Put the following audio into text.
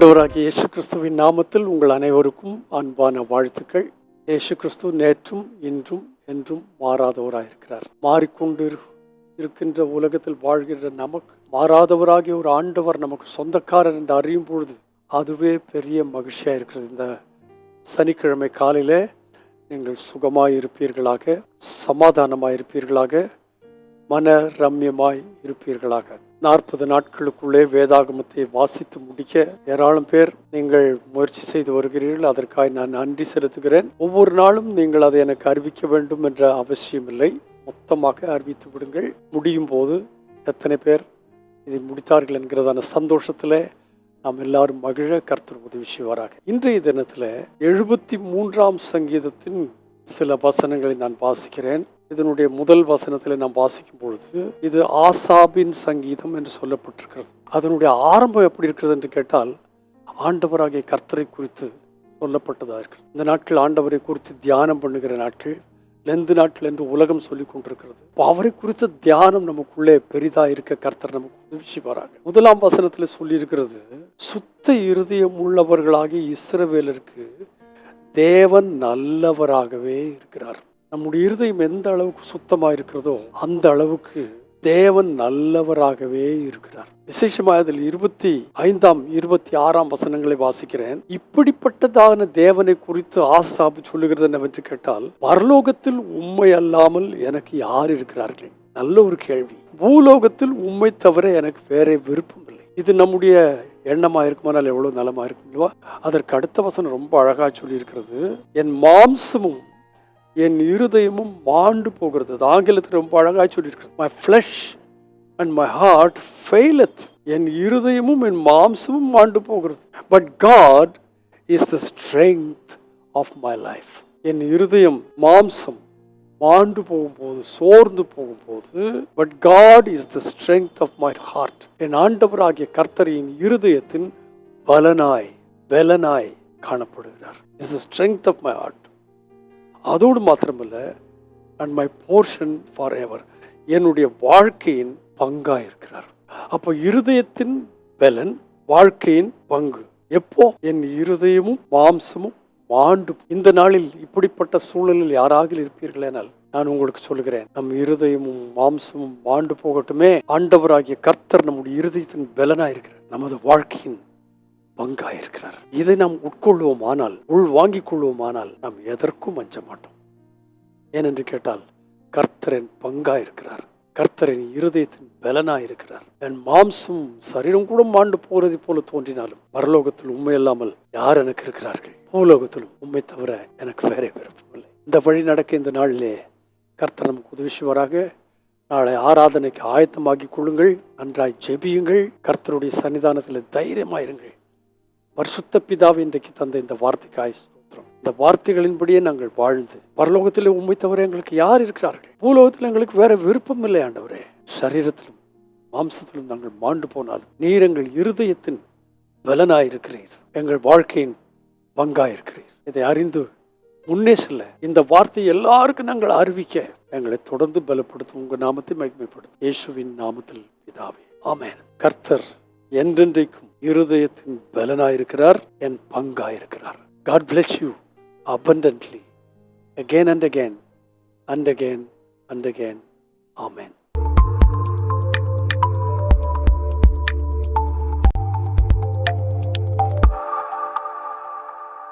ஆண்டவராகிய இயேசு கிறிஸ்துவின் நாமத்தில் உங்கள் அனைவருக்கும் அன்பான வாழ்த்துக்கள். இயேசு கிறிஸ்து நேற்றும் இன்றும் என்றும் மாறாதவராயிருக்கிறார். மாறிக்கொண்டு இருக்கின்ற உலகத்தில் வாழ்கின்ற நமக்கு மாறாதவராகிய ஒரு ஆண்டவர் நமக்கு சொந்தக்காரர் என்று அறியும் பொழுது அதுவே பெரிய மகிழ்ச்சியாக இருக்கிறது. இந்த சனிக்கிழமை காலையில் நீங்கள் சுகமாய் இருப்பீர்களாக, சமாதானமாய் இருப்பீர்களாக, மன ரம்யமாய் இருப்பீர்களாக. 40 நாட்களுக்குள்ளே வேதாகமத்தை வாசித்து முடிக்க ஏராளம் பேர் நீங்கள் முயற்சி செய்து வருகிறீர்கள். அதற்காக நான் நன்றி செலுத்துகிறேன். ஒவ்வொரு நாளும் நீங்கள் அதை எனக்கு அறிவிக்க வேண்டும் என்ற அவசியம் இல்லை. மொத்தமாக அறிவித்து விடுங்கள். முடியும் போது எத்தனை பேர் இதை முடித்தார்கள் என்கிறதான சந்தோஷத்தில் நாம் எல்லாரும் மகிழ கர்த்தர் உதவி செய்வாராக. இன்றைய தினத்தில் 73ஆம் சங்கீதத்தின் சில வசனங்களை நான் வாசிக்கிறேன். இதனுடைய முதல் வசனத்தில் நாம் வாசிக்கும் பொழுது இது ஆசாபின் சங்கீதம் என்று சொல்லப்பட்டிருக்கிறது. அதனுடைய ஆரம்பம் எப்படி இருக்கிறது என்று கேட்டால் ஆண்டவராகிய கர்த்தரை குறித்து சொல்லப்பட்டதாக இருக்கிறது. இந்த நாட்கள் ஆண்டவரை குறித்து தியானம் பண்ணுகிற நாட்கள், லெந்து நாட்கள் என்று உலகம் சொல்லி கொண்டிருக்கிறது. அவரை குறித்த தியானம் நமக்குள்ளே பெரிதாக இருக்க கர்த்தர் நமக்கு உதவி செய்வாராக. முதலாம் வசனத்தில் சொல்லியிருக்கிறது, சுத்த இருதயம் உள்ளவர்களாகிய இஸ்ரவேலருக்கு தேவன் நல்லவராகவே இருக்கிறார். நம்முடைய இருதயம் எந்த அளவுக்கு சுத்தமாக இருக்கிறதோ அந்த அளவுக்கு தேவன் நல்லவராகவே இருக்கிறார். விசேஷமாக அதில் 25, 26 வசனங்களை வாசிக்கிறேன். இப்படிப்பட்டதான தேவனை குறித்து ஆசாபு சொல்லுகிறது என்னவென்று கேட்டால், பரலோகத்தில் உம்மை அல்லாமல் எனக்கு யார் இருக்கிறார்கள்? நல்ல ஒரு கேள்வி. பூலோகத்தில் உம்மை தவிர எனக்கு வேற விருப்பம் இல்லை. இது நம்முடைய எண்ணமா இருக்குமானால் எவ்வளவு நலமா இருக்கும் இல்லவா? அதற்கு அடுத்த வசனம் ரொம்ப அழகா சொல்லி இருக்கிறது, என் மாம்சமும் என் இருதயமும் மாண்டு போகிறது. அது ஆங்கிலத்தில் ரொம்ப அழகாக சொல்லியிருக்கிறது, my flesh and my heart faileth. என் இருதயமும் என் மாம்சமும் மாண்டு போகிறது. But God is the strength of my life. என் இருதயம் மாம்சம் மாண்டு போகும்போது, சோர்ந்து போகும்போது, but God is the strength of my heart. என் ஆண்டவராகிய கர்த்தரின் இருதயத்தின் பலனாய் காணப்படுகிறார். is the strength of my heart. அதோடு மாத்திரமல்ல, and my portion for ever, என்னுடைய வாழ்க்கையின் பங்கா இருக்கிறார். அப்போ இருதயத்தின் பலன், வாழ்க்கையின் பங்கு. எப்போ? என் இருதயமும் மாம்சமும் மாண்டு. இந்த நாளில் இப்படிப்பட்ட சூழலில் யாராக இருப்பீர்களேனால் நான் உங்களுக்கு சொல்லுகிறேன், நம் இருதயமும் மாம்சமும் மாண்டு போகட்டுமே. ஆண்டவராகிய கர்த்தர் நம்முடைய இருதயத்தின் பலனா இருக்கிறார், நமது வாழ்க்கையின் பங்காயிருக்கிறார். இதை நாம் உட்கொள்வோமானால், வாங்கிக் கொள்வோமானால் நாம் எதற்கும் அஞ்ச மாட்டோம். ஏனென்று கேட்டால் கர்த்தரின் பங்காயிருக்கிறார், கர்த்தரின் இருதயத்தின் பலனாயிருக்கிறார். என் மாம்சம் சரீரம் கூட மாண்டு போறதை போல தோன்றினாலும் பரலோகத்தில் உண்மை இல்லாமல் யார் எனக்கு இருக்கிறார்கள்? பூலோகத்திலும் உண்மை தவிர எனக்கு வேற விருப்பம் இல்லை. இந்த வழி நடக்க இந்த நாளிலே கர்த்தர் நமக்கு உதவி செய்வாராக. நாளை ஆராதனைக்கு ஆயத்தமாக்கி கொள்ளுங்கள், நன்றாய் ஜெபியுங்கள், கர்த்தருடைய சன்னிதானத்தில் தைரியமாயிருங்கள். பரிசுத்த பிதாவை இன்றைக்கு தந்த இந்த வார்த்தைக்காய் ஸ்தோத்திரம். இந்த வார்த்தைகளின்படியே நாங்கள் வாழ்ந்து பரலோகத்திலே உம்மை தவிர எங்களுக்கு யார் இருக்கிறார்கள்? பூலோகத்தில் எங்களுக்கு வேற விருப்பம் இல்லை ஆண்டவரே. சரீரத்திலும் மாம்சத்திலும் நாங்கள் மாண்டு போனாலும் நீர் எங்கள் இருதயத்தின் பலனாயிருக்கிறீர், எங்கள் வாழ்க்கையின் பங்காயிருக்கிறீர். இதை அறிந்து முன்னே செல்ல இந்த வார்த்தை எல்லாருக்கும் நாங்கள் அறிவிக்க எங்களை தொடர்ந்து பலப்படுத்தும். உங்க நாமத்தை மகிமைப்படுத்தும் இயேசுவின் நாமத்தில் பிதாவே, ஆமென். கர்த்தர் என்றென்றைக்கும் இருதயத்தின் பலனாயிருக்கிறார், என் பங்காயிருக்கிறார். God bless you abundantly again and again and again and again. Amen.